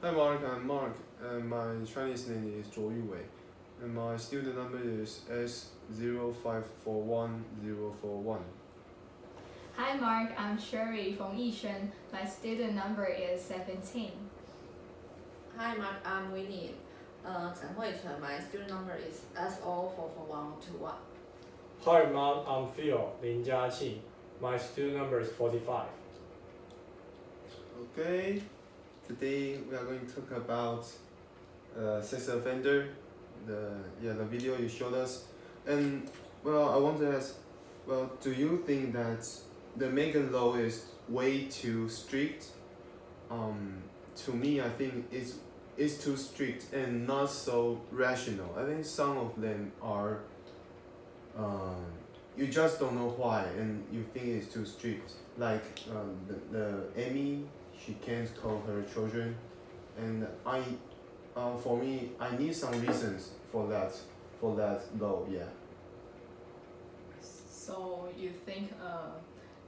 Hi Mark, I'm Mark, and my Chinese name is Zhou Yuwei, and my student number is S05410441. Hi Mark, I'm Sherry from Yishan. My student number is 17. Hi Mark, I'm Winnie. Chen Huichen, my student number is SO441121. Hi, Mom. I'm Phil Lin Jiaqi. My student number is 45. Okay, today we are going to talk about sex offender, the video you showed us, and well, I want to ask, well, do you think that the Megan law is way too strict? To me, I think it's too strict and not so rational. I think some of them are. You just don't know why, and you think it's too strict. Like the Amy, she can't call her children, and for me, I need some reasons for that law. Yeah. So you think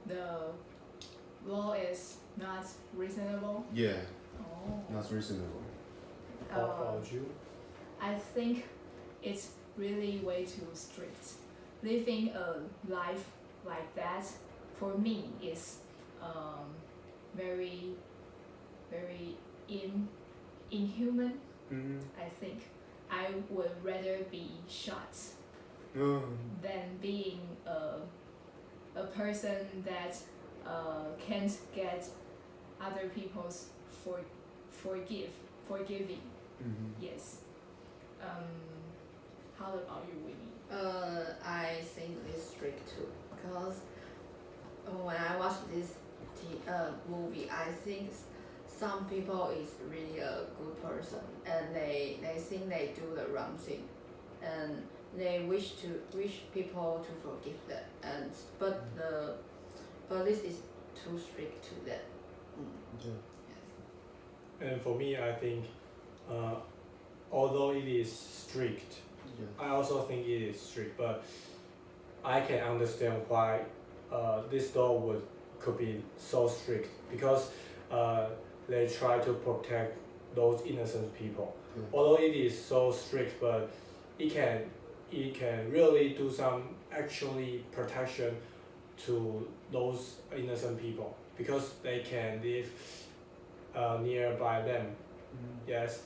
the law is not reasonable? Yeah, Oh. not reasonable. How about you? I think it's really way too strict. Living a life like that for me is very inhuman. Mm-hmm. I think I would rather be shot than being a person that can't get other people's forgiving. Mm-hmm. Yes. How about you, Winnie? I think it's strict too, because when I watch this movie, I think some people is really a good person, and they think they do the wrong thing, and they wish people to forgive them, and but this is too strict to them. Yeah. And for me, I think, although it is strict, Yeah. I also think it is strict, but I can understand why this law could be so strict, because they try to protect those innocent people. Yeah. Although it is so strict, but it can really do some actually protection to those innocent people, because they can live nearby them. Mm-hmm. Yes,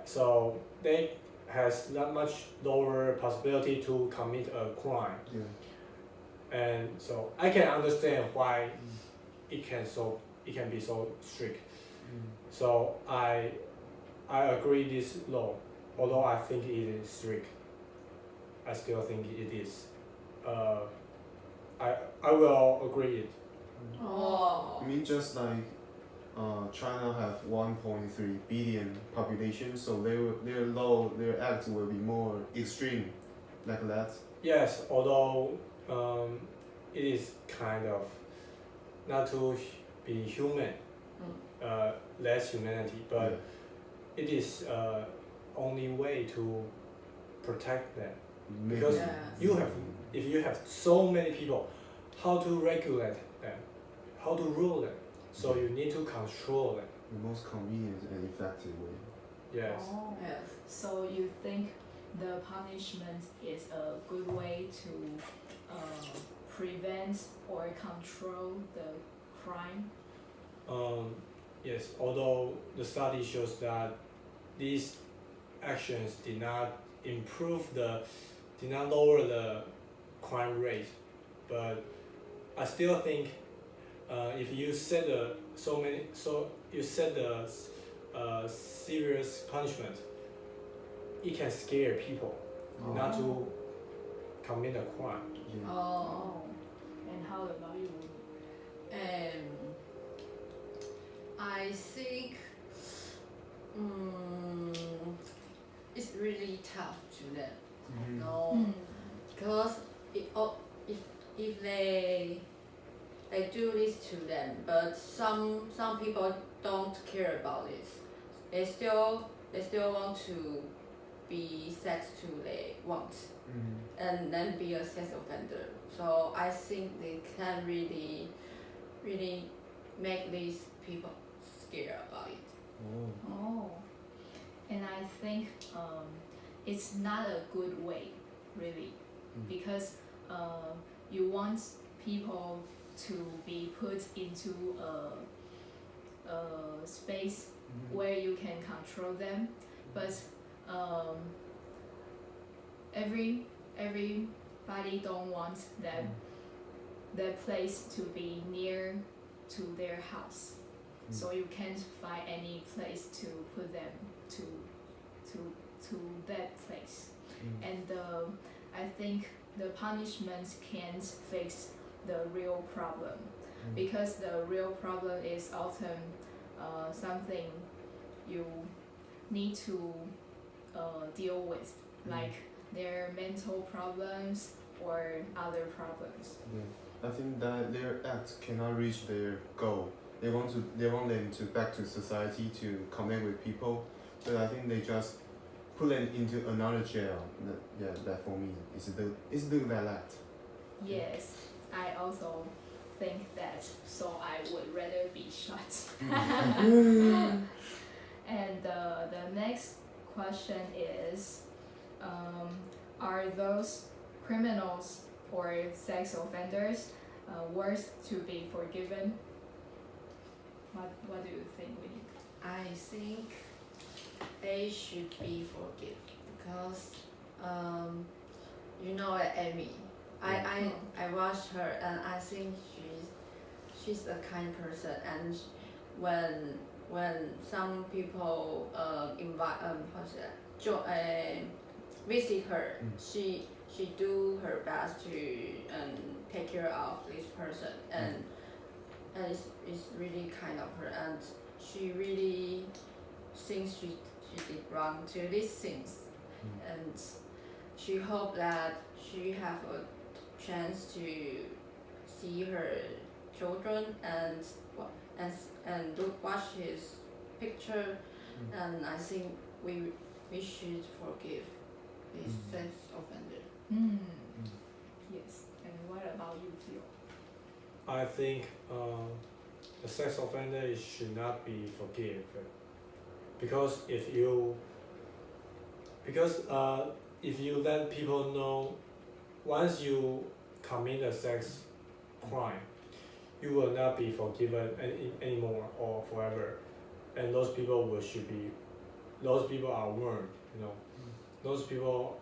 so they has not much lower possibility to commit a crime, Yeah. and so I can understand why it can be so strict. Mm. So I agree this law, although I think it is strict. I still think it is. I will agree it. Oh. I mean, just like China have 1.3 billion population, so their law, their act will be more extreme, like that. Yes, although it is kind of not to be human, less humanity, but Yeah. it is only way to protect them. Maybe. Because Yeah. if you have so many people, how to regulate them, how to rule them, so you need to control them. The most convenient and effective way. Yes. Oh. Yes. So you think the punishment is a good way to prevent or control the crime? Yes, although the study shows that these actions did not lower the crime rate, but I still think if you set the serious punishment, it can scare people not to commit a crime. Yeah. Oh. And how about you? I think it's really tough to them. Mhm. No, because if they do this to them, but some people don't care about this. They still want to be sex to they want, and then be a sex offender. So I think they can really make these people scared about it. Oh. Oh. it's not a good way, really, Mm. because you want people to be put into a space where you can control them, but everybody don't want that place to be near to their house. So you can't find any place to put them to that place. And I think the punishment can't fix the real problem, because the real problem is often something you need to deal with, like their mental problems or other problems. Yeah. I think that their act cannot reach their goal. They want them to back to society to connect with people, but I think they just put them into another jail. That for me is the bad act. Yes, I also think that. So I would rather be shot. And the next question is, are those criminals or sex offenders worth to be forgiven? What do you think, Winnie? I think they should be forgiven because you know Amy. I watched her and I think she's a kind person, and when some people invite visit her, she do her best to take care of this person, and it's really kind of her, and she really thinks she did wrong to these things, and she hope that she have a chance to see her children and watch his picture, and I think we should forgive this sex offender. Yes. And what about you, Theo? I think a sex offender should not be forgiven, because if you let people know, once you commit a sex crime, you will not be forgiven anymore or forever, and those people are warned. Those people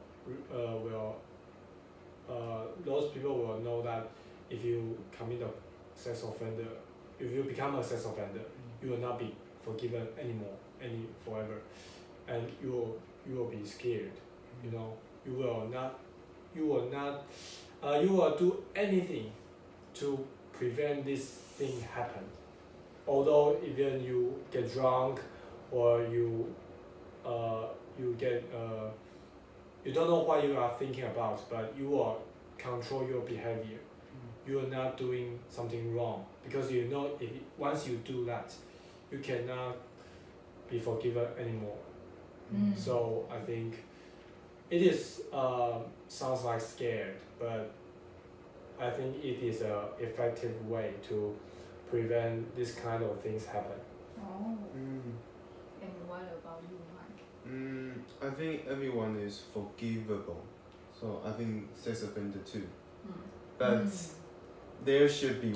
will know that if you commit a sex offender, if you become a sex offender, you will not be forgiven anymore, forever, and you will be scared. You will do anything to prevent this thing happen. Although even you get drunk or you don't know what you are thinking about, but you will control your behavior. You are not doing something wrong, because if once you do that, you cannot be forgiven anymore. So I think it is sounds like scared, but I think it is a effective way to prevent this kind of things happen. Oh. And what about you, Mark? I think everyone is forgivable, so I think sex offender too. But there should be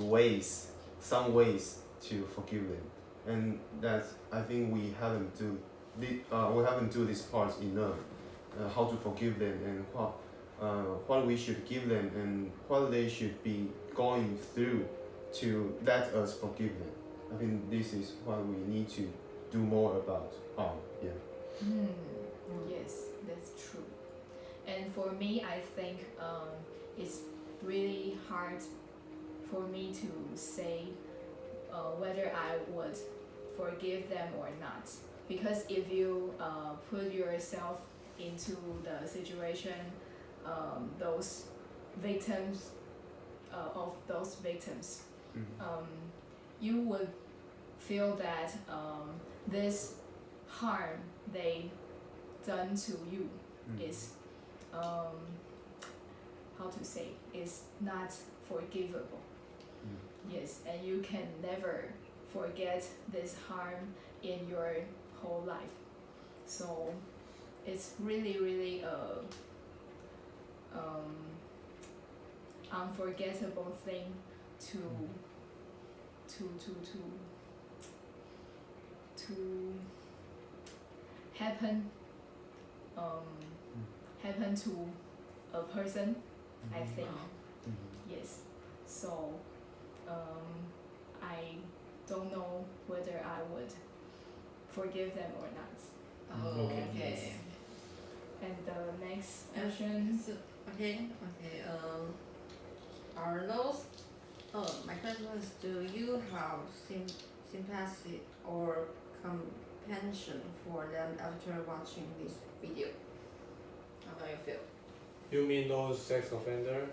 some ways to forgive them, and that's, I think we haven't do this part enough. How to forgive them, and what we should give them, and what they should be going through to let us forgive them. I think this is what we need to do more about. Yes, that's true. And for me, I think it's really hard for me to say whether I would forgive them or not, because if you put yourself into the situation, those victims of those victims, you would feel that this harm they done to you is how to say, is not forgivable. Yes, and you can never forget this harm in your whole life. So it's really unforgettable thing to happen happen to a person, I think. Yes. So I don't know whether I would forgive them or not. Oh, Okay. okay. And the next Yes. question. Okay. Are those? My question is: do you have sympathy or compassion for them after watching this video? How do you feel? You mean those sex offender?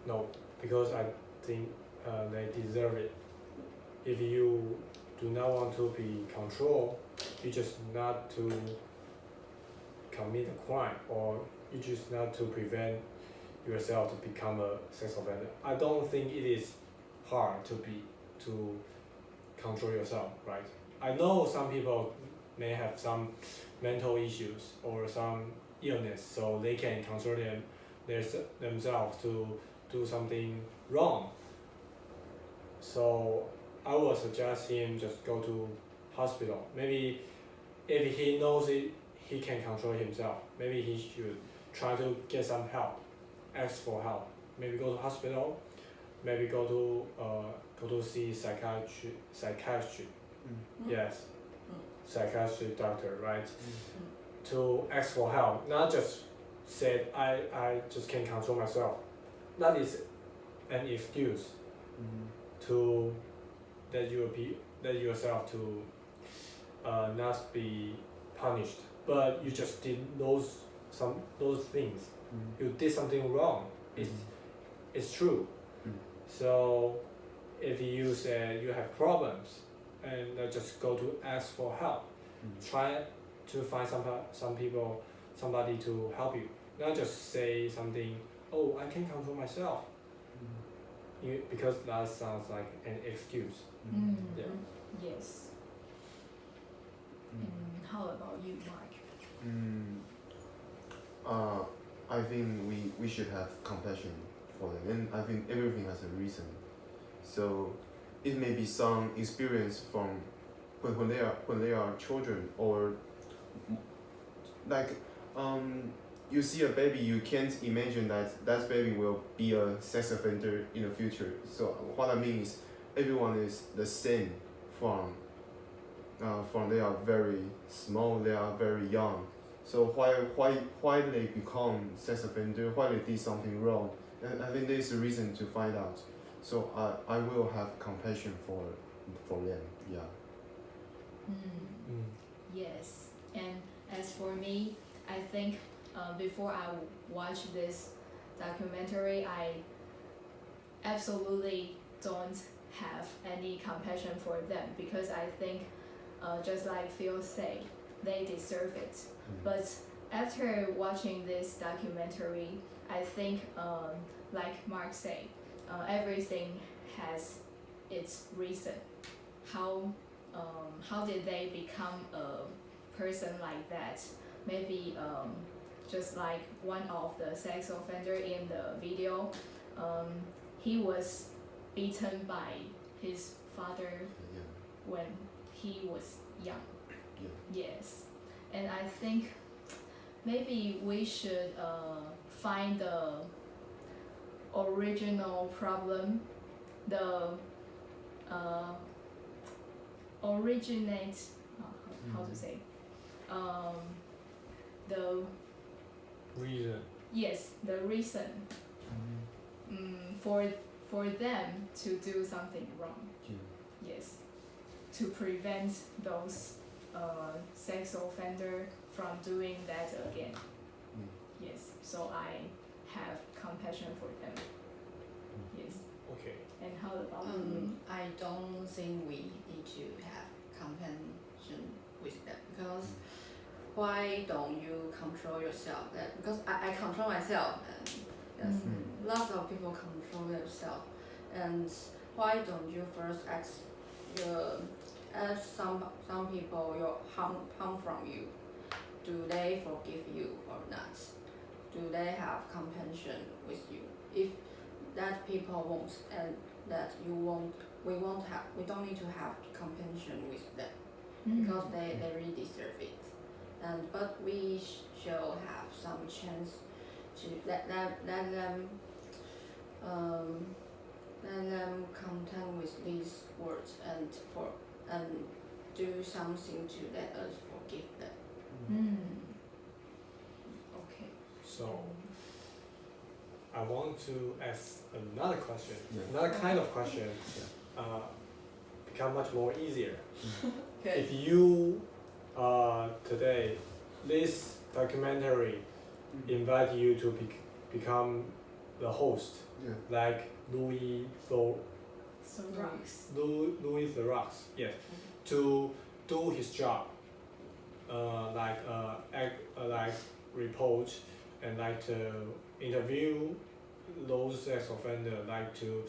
No, because I think they deserve it. If you do not want to be controlled, you just not to commit a crime, or you just not to prevent yourself to become a sex offender. I don't think it is hard to control yourself, right? I know some people may have some mental issues or some illness, so they can control themselves to do something wrong. So I would suggest him just go to hospital. Maybe if he knows he can control himself, maybe he should try to get some help, ask for help. Maybe go to hospital, maybe go to see psychiatry. Yes, psychiatric doctor, right? To ask for help, not just say I just can't control myself. That is an excuse to that yourself to not be punished. But you just did those things. You did something wrong. It's true. So if you say you have problems, and just go to ask for help, try to find somebody to help you. Not just say something, oh, I can control myself. Because that sounds like an excuse. Yeah. Yes. And how about you, Mark? I think we should have compassion for them, and I think everything has a reason. So it may be some experience from when they are children, or like you see a baby, you can't imagine that baby will be a sex offender in the future. So what I mean is everyone is the same from they are very small, they are very young. So why they become sex offender, why they did something wrong, and I think there's a reason to find out. So I will have compassion for them. Yeah. Yes. And as for me, I think before I watch this documentary, I absolutely don't have any compassion for them, because I think just like Phil said, they deserve it. But after watching this documentary, I think like Mark said, everything has its reason. How did they become a person like that? Maybe just like one of the sex offender in the video, he was beaten by his father when he was young. Yes. And I think maybe we should find the original problem, the originate, how to say, the Reason. yes, the reason for them to do something wrong. Yes, to prevent those sex offender from doing that again. Yes, so I have compassion for them. Yes. Okay. And how about you? I don't think we need to have compassion with them, because why don't you control yourself? Because I control myself, and yes, lots of people control themselves. And why don't you first As some people will harm from you, do they forgive you or not? Do they have compassion with you? If that people won't and that you won't, we don't need to have compassion with them because they really deserve it. And but we shall have some chance to let them content with these words and do something to let us forgive them. Okay. So I want to ask another question, Yeah. another kind of question, become much more easier. Okay. If you today, this documentary invite you to become the host, Yeah. like Louis Theroux, yes, to do his job, like report and like to interview those sex offenders, like to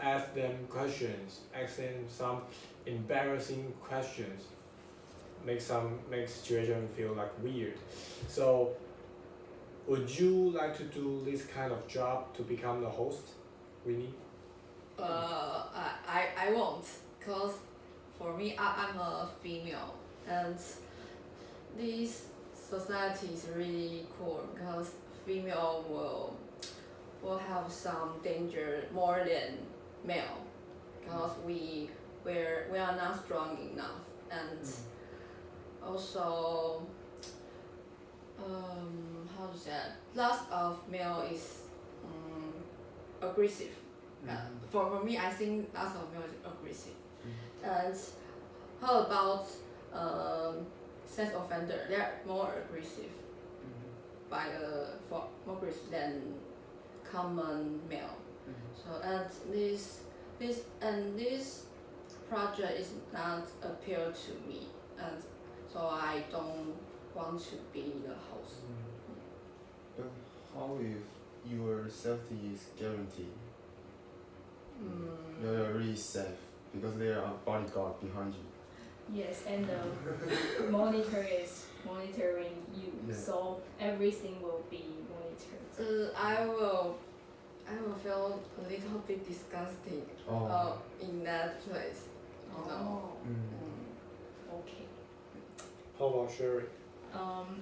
ask them questions, ask them some embarrassing questions, make situation feel like weird. So would you like to do this kind of job to become the host, Winnie? I won't, cause for me I'm a female and this society is really cool because female will have some danger more than male because we are not strong enough and also how to say, lots of male is aggressive. For me, I think lots of male is aggressive. And how about sex offender? They are more aggressive more aggressive than common male. So and this project is not appeal to me, and so I don't want to be the host. But how if your safety is guaranteed? You're really safe because there are bodyguard behind you. Yes, and the monitor is monitoring you, Yeah. so everything will be monitored. I will feel a little bit disgusting in that place. You know. Okay. How about Sherry?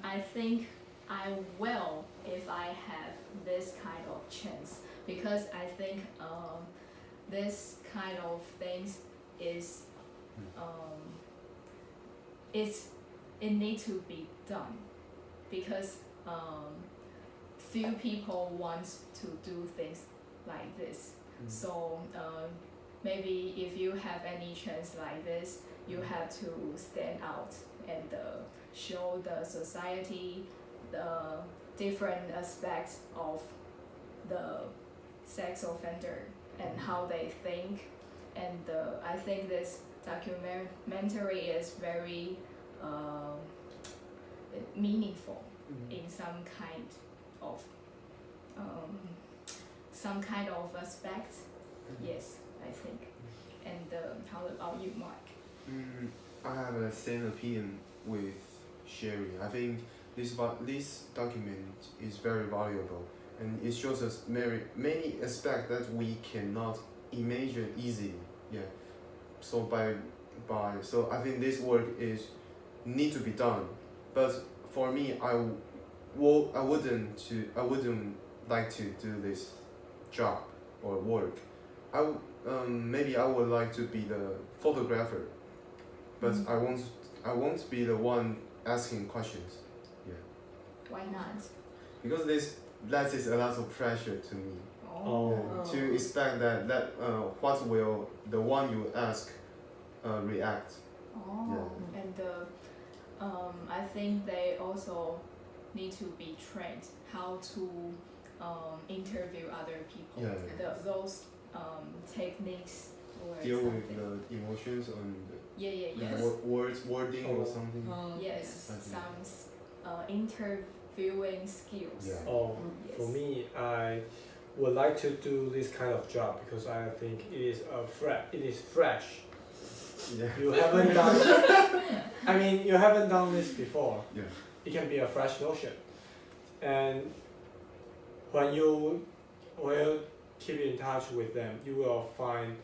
I think I will if I have this kind of chance because I think this kind of things is it need to be done because few people want to do things like this. So maybe if you have any chance like this, you have to stand out and show the society the different aspects of the sex offender and how they think. And I think this documentary is very meaningful in some kind of aspect. Yes, I think. And how about you, Mark? I have the same opinion with Sherry. I think this document is very valuable and it shows us many aspects that we cannot imagine easily. Yeah. So so I think this work need to be done. But for me, I wouldn't like to do this job or work. Maybe I would like to be the photographer, but I won't be the one asking questions. Yeah. Why not? Because that is a lot of pressure to me. To expect that what will the one you ask react. Yeah. And I think they also need to be trained how to interview other people. Yeah. Those techniques or Deal something. with the emotions and Yes. wording or something. Yes, I see. some interviewing skills. Yeah. Yes. For me, I would like to do this kind of job because I think it is fresh. Yeah. You haven't done. I mean, you haven't done this before. Yeah. It can be a fresh notion, and when you will keep in touch with them, you will find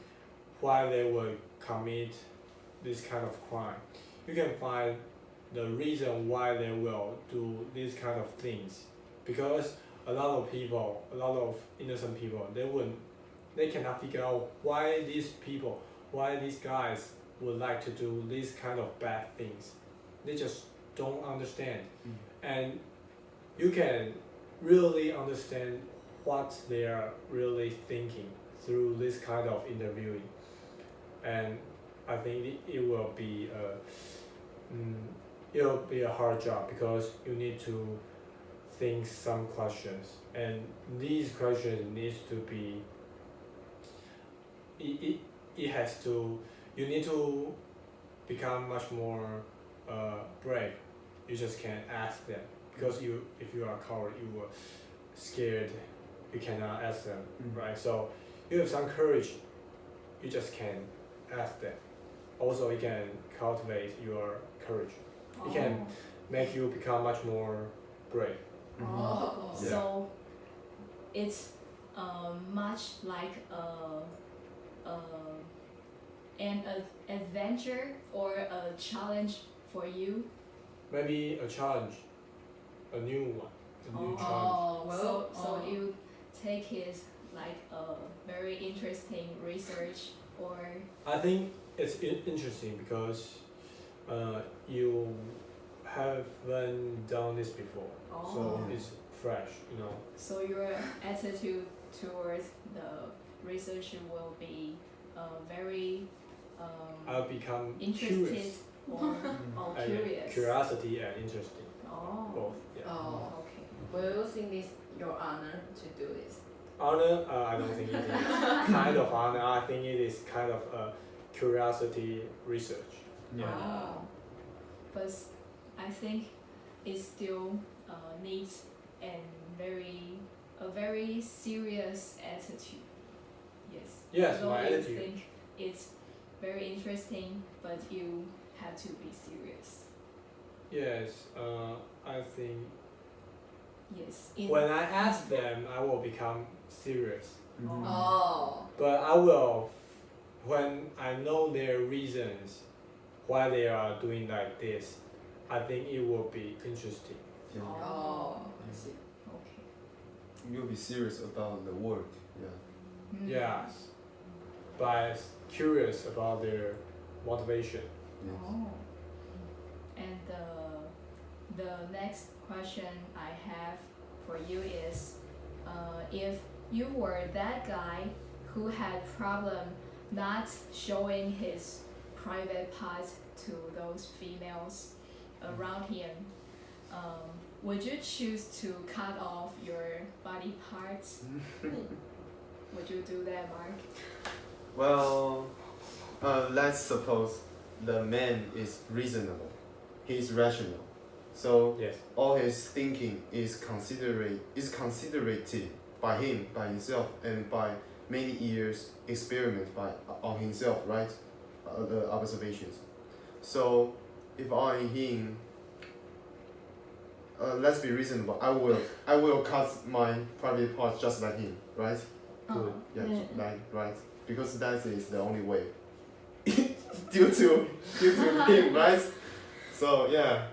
why they will commit this kind of crime. You can find the reason why they will do these kind of things, because a lot of people, a lot of innocent people, they cannot figure out why these guys would like to do these kind of bad things. They just don't understand, and you can really understand what they are really thinking through this kind of interviewing, and I think it will be a hard job, because you need to think some questions, and these questions needs to be you need to become much more brave. You just can't ask them, because if you are a coward, you are scared, you cannot ask them, right? So you have some courage, you just can ask them. Also, it can cultivate your courage. It can make you become much more brave. Oh. Yeah. So it's much like an adventure or a challenge for you. Maybe a challenge, a new one, a new challenge. Oh, well, So you take it like a very interesting research, or I think it's interesting because you haven't done this before, so Oh. it's fresh, you know. so your attitude towards the research will be very I'll become interested curious. or Yeah, curious. curiosity and interesting, Oh. both. Yeah. Oh. Okay. Will you think it's your honor to do this? Honor, I don't think it is kind of honor. I think it is kind of a curiosity research. Yeah. Oh. But I think it still needs a very serious attitude. Yes. Yes, Although my you attitude. think it's very interesting, but you have to be serious. Yes, I think Yes. when I ask them, I will become serious. Oh. But I will, when I know their reasons why they are doing like this, I think it will be interesting. Yeah. Oh. I see. Okay. You'll be serious about the work. Yeah. Mm. Yes, but curious about their motivation. Yes. Oh. And the next question I have for you is, if you were that guy who had problem not showing his private parts to those females around him, would you choose to cut off your body parts? Would you do that, Mark? Well, let's suppose the man is reasonable. He's rational. So Yes. all his thinking is considerated by him, by himself, and by many years experiment on himself, right? The observations. So if I him, let's be reasonable. I will cut my private parts just like him, right? Good. Yeah, right. Because that is the only way. due to him, right? So yeah.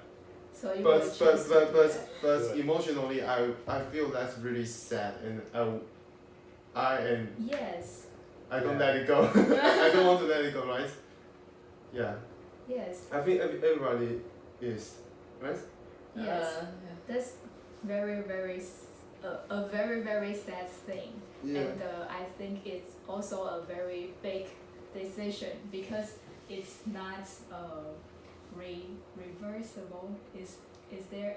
So you But would choose to do that. Good. emotionally, I feel that's really sad, and I Yes. don't Yeah. let it go. I don't want to let it go, right? Yeah. Yes. I think everybody is, right? Yes. Yeah. That's very a very sad thing. And I think it's also a very big decision, because it's not reversible. Is there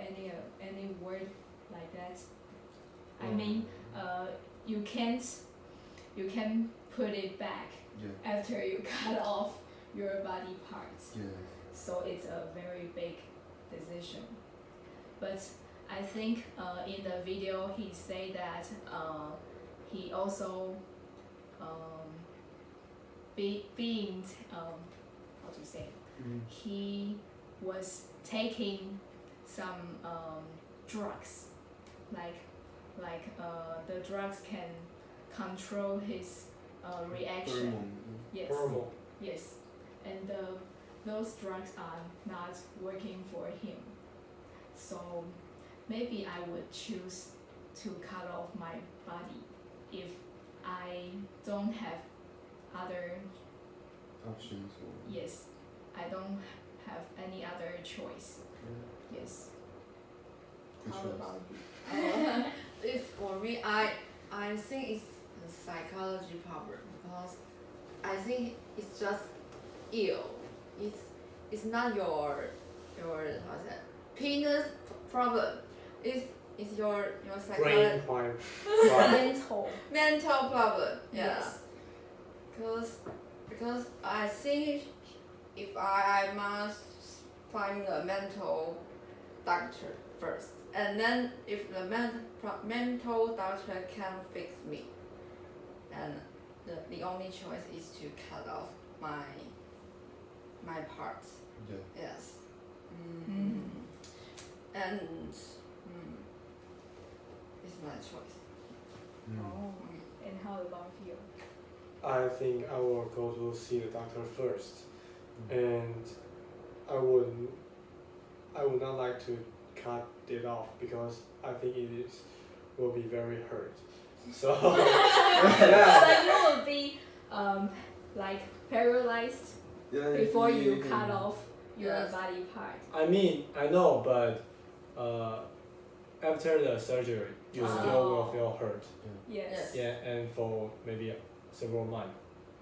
any word like that? I mean, you can't put it back Yeah. after you cut off your body parts. Yeah. So it's a very big decision. But I think in the video he say that he also being to say. Mm. He was taking some drugs, the drugs can control his reaction. Hormone. Yes. Horrible. Yes, and those drugs are not working for him. So maybe I would choose to cut off my body if I don't have other, Options. Or, yes, I don't have any other choice. Yes. Good How choice. about you? If for me, I think it's a psychology problem because I think it's just ill. It's not your how's that penis problem. It's your psychology Brain fine. Mental. mental problem. Yeah. Yes. Because I think if I must find a mental doctor first, and then if the mental doctor can fix me, and the only choice is to cut off my parts. Yeah. Yes. Mm. And it's my choice. Mm. Oh, and how about you? I think I will go to see the doctor first, Mm. and I would not like to cut it off because I think will be very hurt. So yeah, But you will be like paralyzed Yeah, before you can- cut off your Yes. body part. I mean I know, but after the surgery, you still will Oh. feel hurt. Yes. Yes. Yeah, and for maybe several months.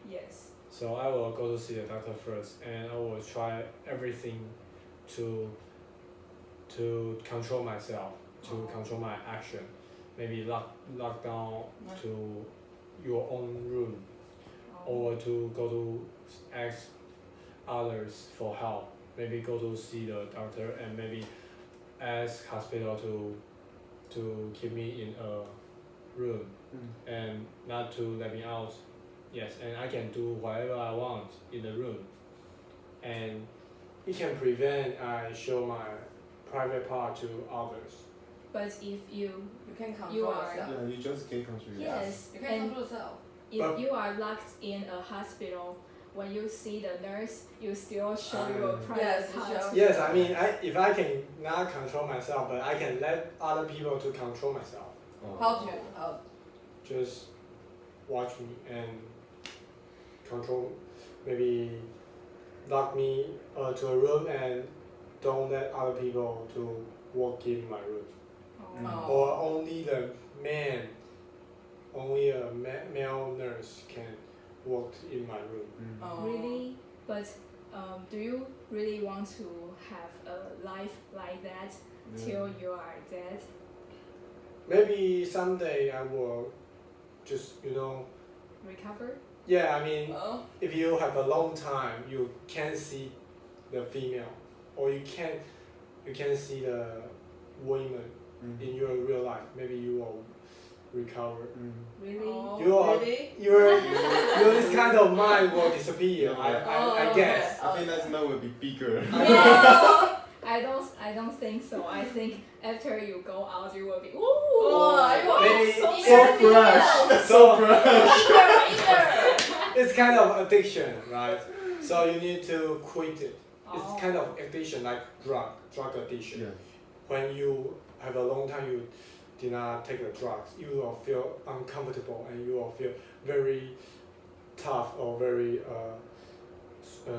Yes. So I will go to see the doctor first, and I will try everything to control myself, to Oh. control my action. Maybe lock down to your own room, Oh. or to go to ask others for help. Maybe go to see the doctor and maybe ask hospital to keep me in a room Mm. and not to let me out. Yes, and I can do whatever I want in the room, and it can prevent I show my private part to others. But if you You can control You are- yourself. Yeah, you just can't control yourself. yes, You can and control yourself. if But- you are locked in a hospital, when you see the nurse, you still show your Ah. private Yes, you part. show. Yes, I mean, if I can not control myself, but I can let other people to control myself. Oh. How Just watch me and control, maybe lock me to a room and don't let other people to walk in my room. Oh. Or only the man, only a male nurse can walk in my room. Mm. Oh. Really? But do you really want to have a life like that Yeah. till you are dead? Maybe someday I will just, Recover? yeah, I mean, Oh. if you have a long time, you can see the female, or you can see the women Mm. in your real life. Maybe you will recover. Mm. Really? Oh, You are- really? Your this kind of mind will disappear. I Oh, guess. I think that man will be bigger. Yes. I don't think so. I think after you go out, you will be ooh. Oh, you are Maybe so So fresh. So fresh. It's kind of addiction, right? So you need to quit it. Oh. It's kind of addiction, like drug addiction. Yeah. When you have a long time you did not take the drugs, you will feel uncomfortable and you will feel very tough or very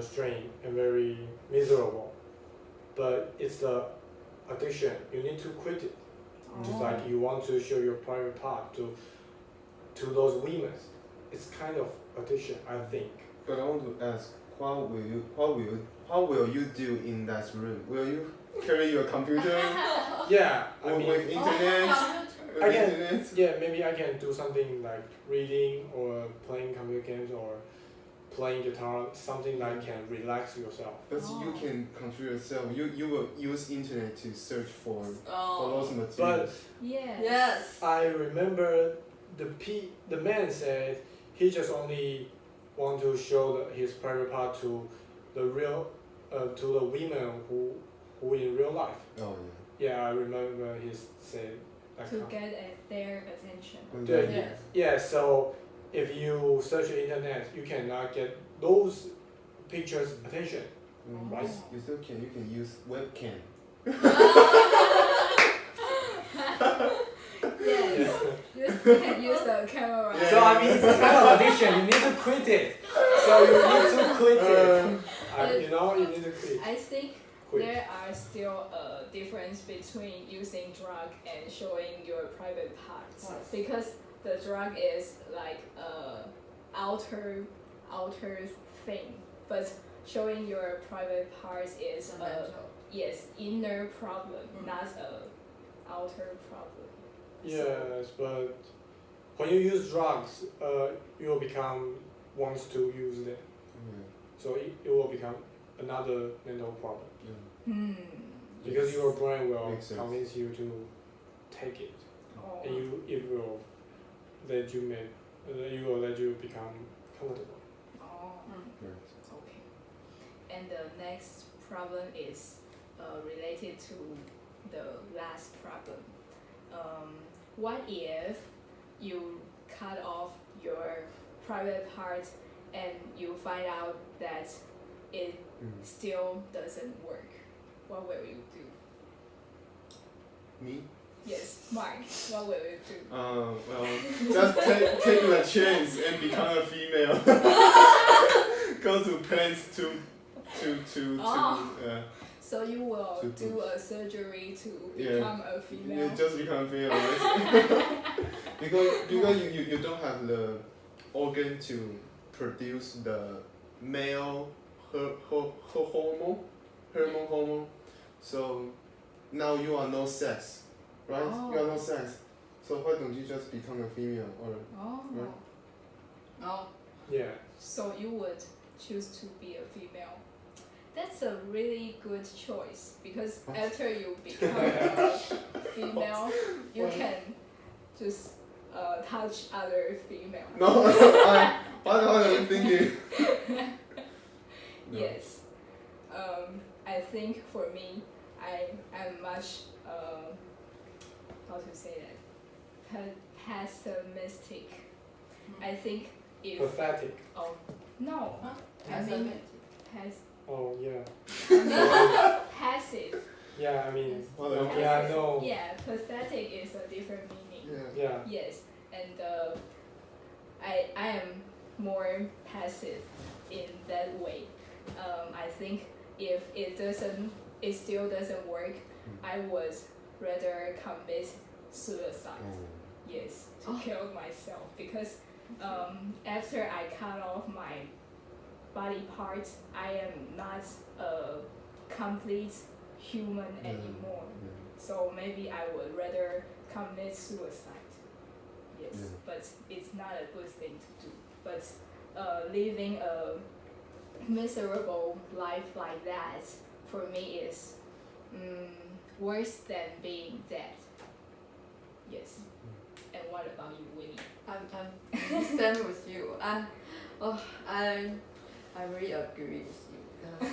strained and very miserable. But it's the addiction. You need to quit it. Just Oh. like you want to show your private part to those women. It's kind of addiction, I think. But I want to ask, what will you do in that room? Will you carry your computer Yeah, I or mean, with internet? With I can- internet? yeah, maybe I can do something like reading or playing computer games or playing guitar, something that can relax yourself. But Oh. you can control yourself. You will use internet to search for Oh. those materials. Yes. Yes. I remember the man said he just only want to show his private part to the real to the women who in real life. Oh Yeah, I remember he said that To kind. get their attention. yeah. Yeah, Yes. yeah. So if you search the internet, you cannot get those pictures attention. Right. You still can. You can use webcam. Yes, you can use the camera. Yeah. So I mean, it's kind of addiction. You need to quit it. So you need to quit it. You know, you need to quit. I think Quit. there are still a difference between using drug and showing your private parts, Yes. because the drug is like a outer thing, but showing your private parts is It's a a mental. yes inner problem, Mm. not a outer problem. Yes, but when you use drugs, you will become wants to use them. Yeah. So it will become another mental problem Hmm. because your brain will Makes sense. convince you to take it, Oh. and it will let you make, it will let you become comfortable. Oh. Right. Okay. And the next problem is related to the last problem. What if you cut off your private part and you find out that it still doesn't work? What will you do? Me? Yes, Mark, what will you do? Well, just take the chance and become a female. Go to plants Oh. to So you will To do a surgery to Yeah. become a female? you just become female, right? because you don't have the organ to produce the male hormone. So now you are no sex, right? Oh. You are no sex. So why don't you just become a female or Oh. Right. No. Yeah. So you would choose to be a female. That's a really good choice because What? after you become a female, you What? can just touch other female. no? What are you thinking? No. Yes. I think for me, I am much how to say that pessimistic. I think if Pathetic. oh no, Huh? I mean Oh yeah. passive. Yeah, I mean. What are you Yeah, no. Yeah, pathetic is a different meaning. Yeah. Yeah. Yes, and I am more passive in that way. I think if it still doesn't work, I would rather commit suicide. Yes, to kill myself because after I cut off my body parts, I am not a complete human anymore. So maybe I would rather commit suicide. Yes, Yeah. but it's not a good thing to do. But living a miserable life like that for me is worse than being dead. Yes. And what about you, Winnie? I'm same with you. I really agree with you because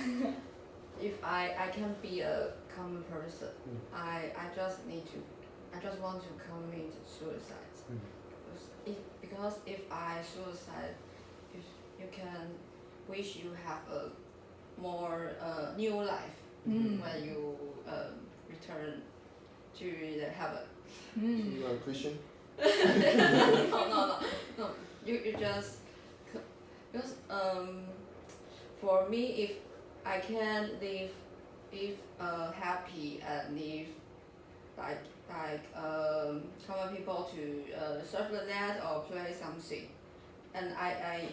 if I can be a common person, I just want to commit suicide. Because if I suicide, if you can wish you have a more new life when you return to the heaven. You are a Christian? No. You just because for me, if I can live happy and live like common people to surf the net or play something, and I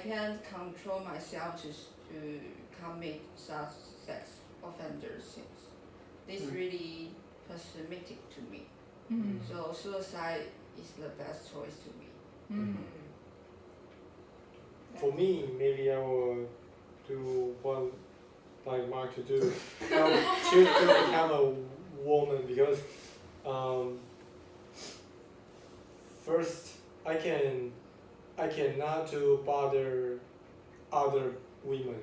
can't control myself to commit such sex offender things. This really pessimistic to me. So suicide is the best choice to me. For me, maybe I will do what like Mark to do. I will choose to become a woman because first I cannot to bother other women,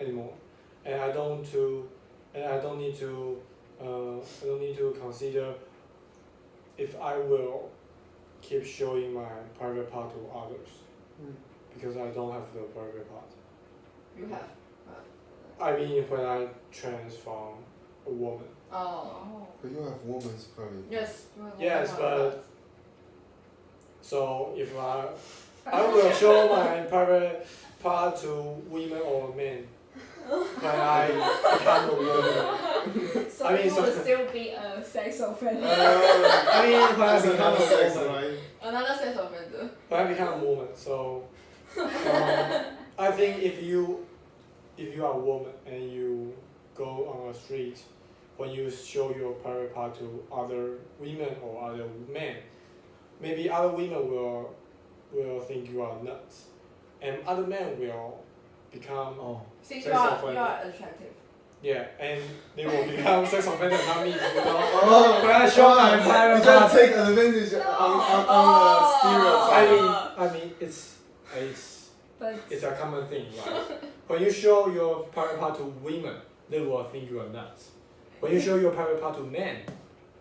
anymore, and I don't need to consider if I will keep showing my private part to others because I don't have the private part. You have. I mean, when I transform a woman. Oh. But you have woman's private. Yes. You have Yes, one but part. so if I will show my private part to women or men when I become a woman. So I mean, you so- will still be a sex offender. I mean, when I That's become another a sex, woman. right? Another sex offender. When I become a woman, so I think if you are a woman and you go on a street, when you show your private part to other women or other men, maybe other women will think you are nuts, and other men will become Since Sex you offender. are attractive. yeah, and they will become sex offender, not me. You know? Oh, When I show my you private just part, take advantage on the I mean, it's But it's a common thing, right? When you show your private part to women, they will think you are nuts. When you show your private part to men,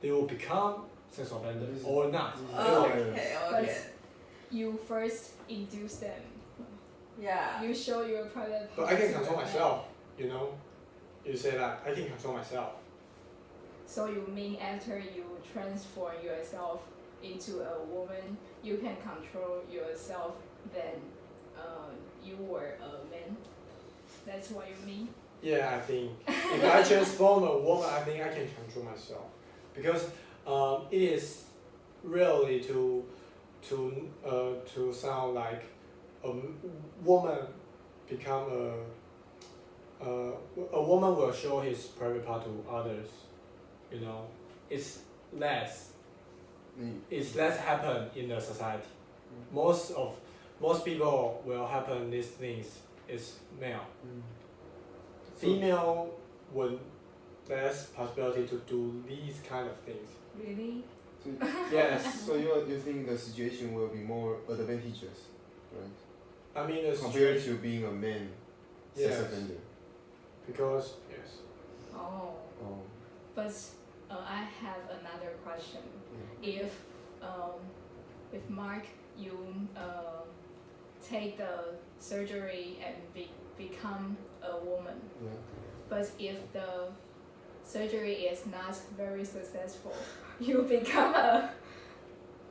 they will become sex offenders or not. Okay. but you first induce them. Yeah. You show your private But part. I can to control the myself, you know? You say that, I can control myself. So you mean after you transform yourself into a woman, you can control yourself, then you were a man? That's what you mean? Yeah, I think if I transform a woman, I think I can control myself. Because it is really to sound like a woman become a woman will show his private part to others, you know. It's less happen in the society. Most people will happen these things is male. Female would less possibility to do these kind of things. Really? Yes. So you think the situation will be more advantageous, right? I mean the Compared situation, to being a man Yes. sex offender. because yes. Oh. Oh. But I have another question. Yeah. If Mark, you take the surgery and become a woman, Yeah. but if the surgery is not very successful, you become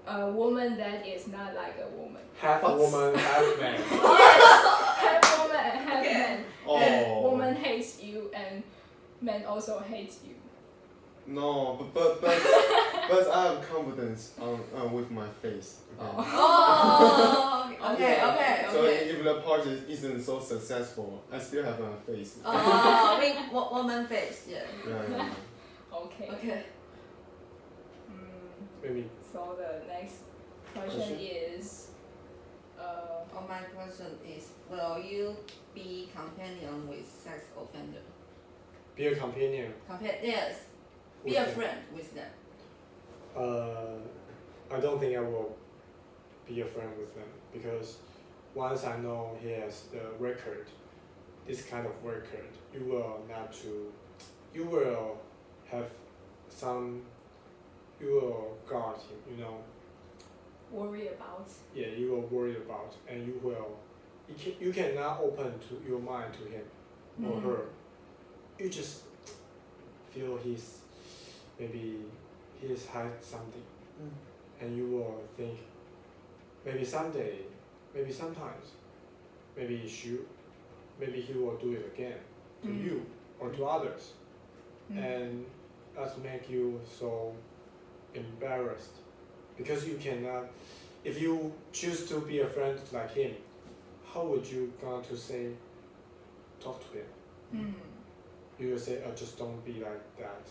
a woman that is not like a woman. Half What? woman, half man. Half woman and half man. And Oh. woman hates you and man also hates you. No, but I have confidence on with my face. Okay? Oh. Okay. So if the part isn't so successful, I still have my face. Oh, I mean, woman face. Yeah. Yeah. Okay. Okay. Maybe. So the next question is, My question is, will you be companion with sex offender? Be a companion. Yes. Be with a them. friend with them. I don't think I will be a friend with them because once I know he has the record, this kind of record, you will guard him, you know. worry about. Yeah, you will worry about, and you cannot open to your mind to him or her. You just feel maybe he's hide something, and you will think maybe someday, maybe sometimes, maybe he will do it again to you or to others, and that make you so embarrassed because you cannot. If you choose to be a friend like him, how would you going to talk to him? You will say, oh, just don't be like that.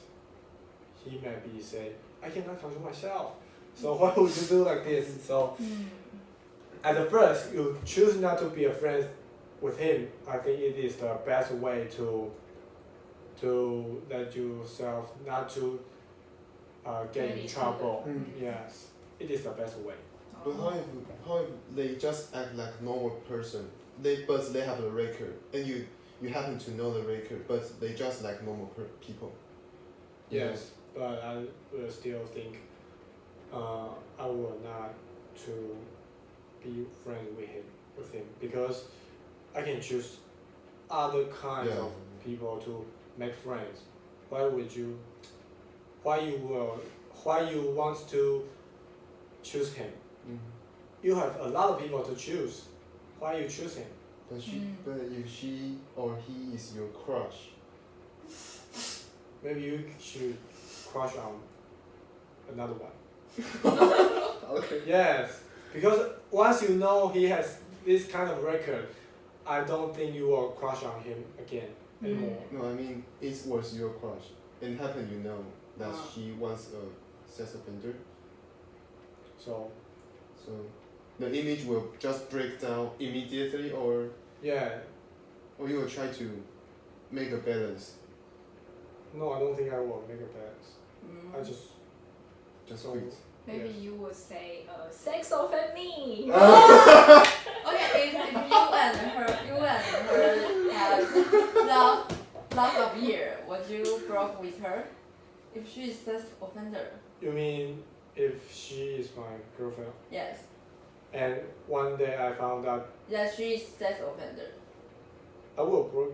He may be say, I cannot control myself. So why would you do like this? So at the first, you choose not to be a friend with him. I think it is the best way to let yourself not to get in trouble. Yes, it is the best way. But how if they just act like normal person? But they have a record, and you happen to know the record, but they just like normal people. You know? Yes, but I will still think I will not to be friends with him because I can choose other kinds Yeah. of people to make friends. Why would you? Why you want to choose him? You have a lot of people to choose. Why you choose him? But if she or he is your crush, Maybe you should crush on another one. okay. Yes, because once you know he has this kind of record, I don't think you will crush on him again anymore. No, I mean it was your crush, and happen you know that Ah. she was a sex offender, So so the image will just break down immediately, or yeah, you will try to make a balance. no, I don't think I will make a balance. I just Just So- quit. Maybe Yes. you would say, sex offend me. Okay, if you and her have love lots of year, would you broke with her? If she is sex offender, you mean if she is my girlfriend yes. and one day I found out Yes, she is sex offender. I will break.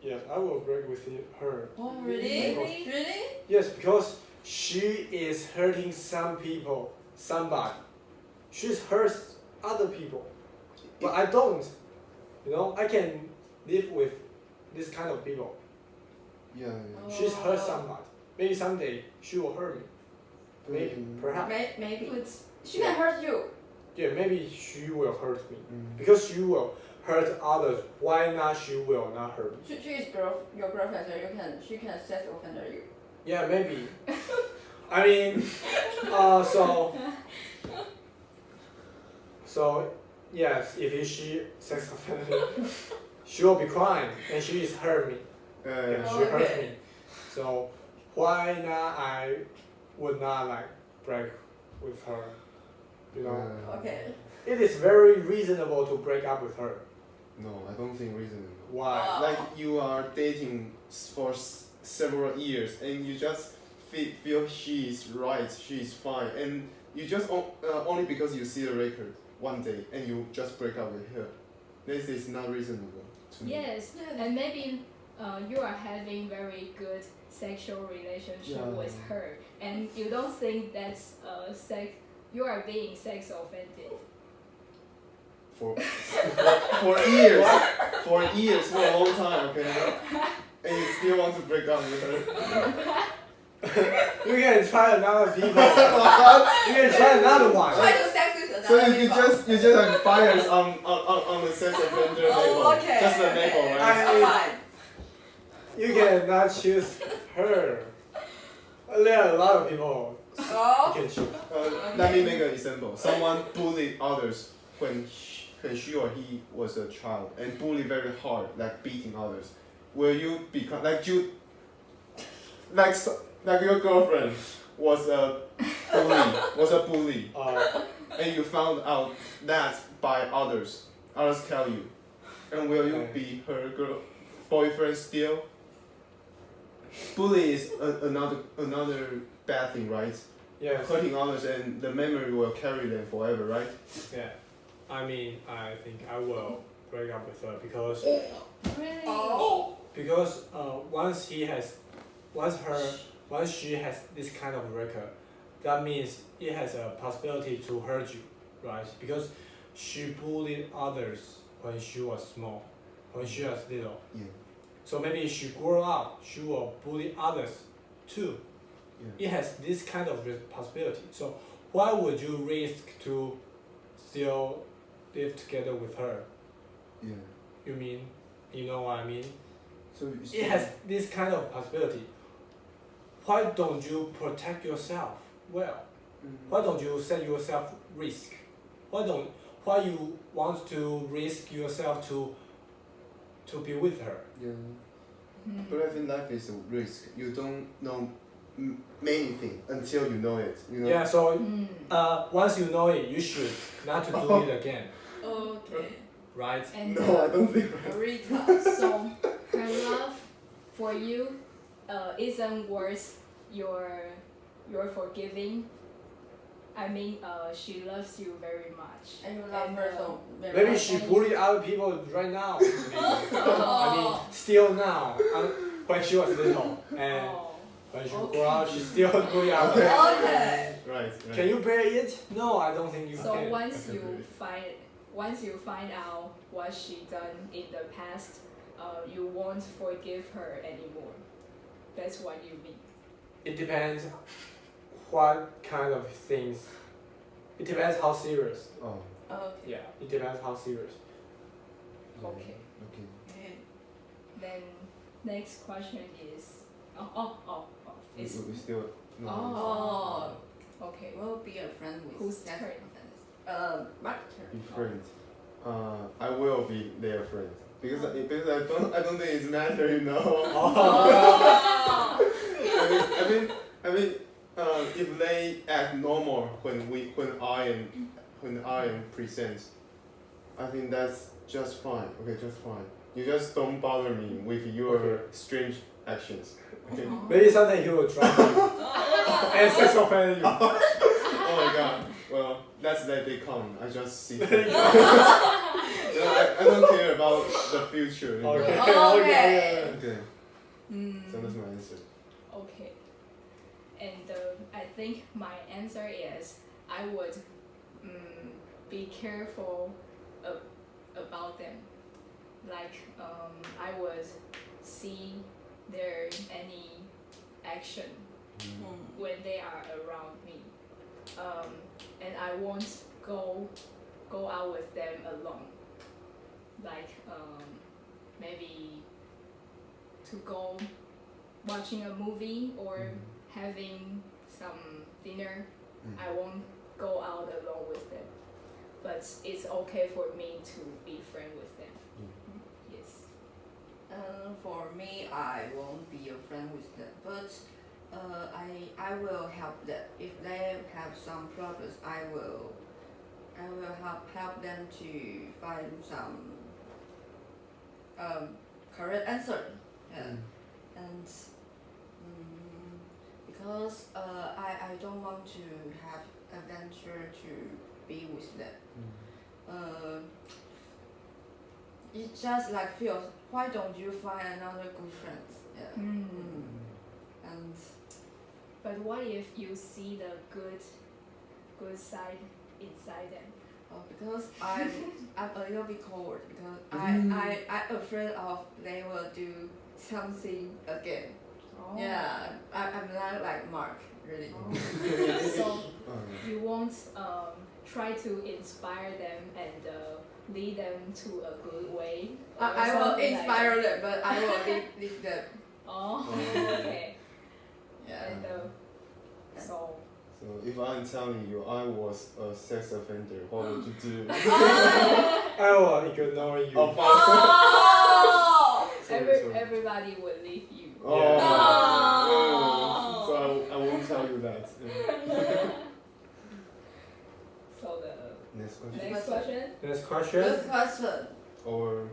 Yes, I will break with her. Oh really? Really? Really? Yes, because she is hurting some people, somebody. She hurts other people, but I don't. You know, I can live with this kind of people. Yeah, yeah. She's hurt somebody. Maybe someday she will hurt me. Maybe, Mm. perhaps. Maybe. But She can hurt you. Yeah, maybe she will hurt me Mm. because she will hurt others. Why not? She will not hurt me. She is your girlfriend, so she can sex offender you. Yeah, maybe. I mean, so yes, if she sex offended me, she will be crying and she is hurt me. And she Okay. hurt me. So why not? I would not like break with her. You know, Okay. it is very reasonable to break up with her. No, I don't think reasonable. Why? Oh. Like you are dating for several years, and you just feel she is right, she is fine, and you just only because you see the record one day and you just break up with her. This is not reasonable to me. yes, and maybe you are having very good sexual relationship Yeah. with her, and you don't think that's sex. You are being sex offended. For years, for years, for a long time, okay, and you still want to break up with her. You can try another people. What? You can try another one. Try to sex with another So you people. just have bias on the sex offender Oh, label, okay. just the label, right? Alright. You cannot choose her. There are a lot of people you So, can choose. Let me make an example. Someone bullied others when she or he was a child and bullied very hard, like beating others. Will you become like you, like your girlfriend was a bully, and you found out that by others tell you, and will you be her boyfriend still? Bully is another bad thing, right? Yes. Hurting others, and the memory will carry them forever, right? Yeah. I mean, I think I will break up with her because Really? oh. once she has this kind of record, that means it has a possibility to hurt you, right? Because she bullied others when she was small, when she was little. Yeah. So maybe she grew up, she will bully others too. Yeah. It has this kind of possibility. So why would you risk to still live together with her? Yeah. You know what I mean? So It has this kind of possibility. Why don't you protect yourself well? Why don't you set yourself risk? Why you want to risk yourself to be with her? Yeah. But I think life is a risk. You don't know many things until you know it. You know. Yeah, so Mm. once you know it, you should not to do it again. Okay. right? And No, I don't think. Rita. so her love for you isn't worth your forgiving. I mean, she loves you very much. And you love And, her so very Maybe much. she bully other people right now. I mean, still now. When she was little, and Oh, when she Okay. grew up, she still bully other Okay. people. Okay. Right. Can you bear it? No, I don't think you so can. once I you can do it. find out what she done in the past, you won't forgive her anymore. That's what you mean. It depends what kind of things. It depends how serious. Oh. Okay. Yeah, it depends how serious. Okay. Okay. Okay. Then next question is it's We still. No. Oh. okay. We'll be a friend with Whose that turn? offense. My turn. Be friends. I will be their friend because I don't think it's matter, you know. Oh. I mean, if they act normal when I am present, I think that's just fine. Okay, just fine. You just don't bother me with your Okay. strange actions. Okay. Maybe someday he will drop you and sex offend you. Oh my god. Well, let's let they come. I just see. You know, I don't care about the future. You know? Okay. Okay. Okay. Mm, So that's my answer. okay. And I think my answer is I would be careful about them. Like I would see their any action when they are around me, and I won't go out with them alone. Like maybe to go watching a movie or having some dinner. I won't go out alone with them, but it's okay for me to be friend with them. Yes. For me, I won't be a friend with them, but I will help them if they have some problems. I will help them to find some correct answer. Yeah. And because I don't want to have adventure to be with them. It just like feels. Why don't you find another good friend? Yeah. And But what if you see the good side inside them? because I'm a little bit cold because I'm afraid of they will do something again. Oh. Yeah, I'm not like Mark really. So you won't try to inspire them and lead them to a good way. Or I will something like inspire that? them, but I will leave them. Oh, okay. Yeah. And so So if I'm telling you I was a sex offender, what would you do? I will ignore you. Oh, fuck. Oh! Sorry. everybody will leave you. Oh. Oh. So I won't tell you that. Yeah. So the Next question. next question. Next question. Good question. Or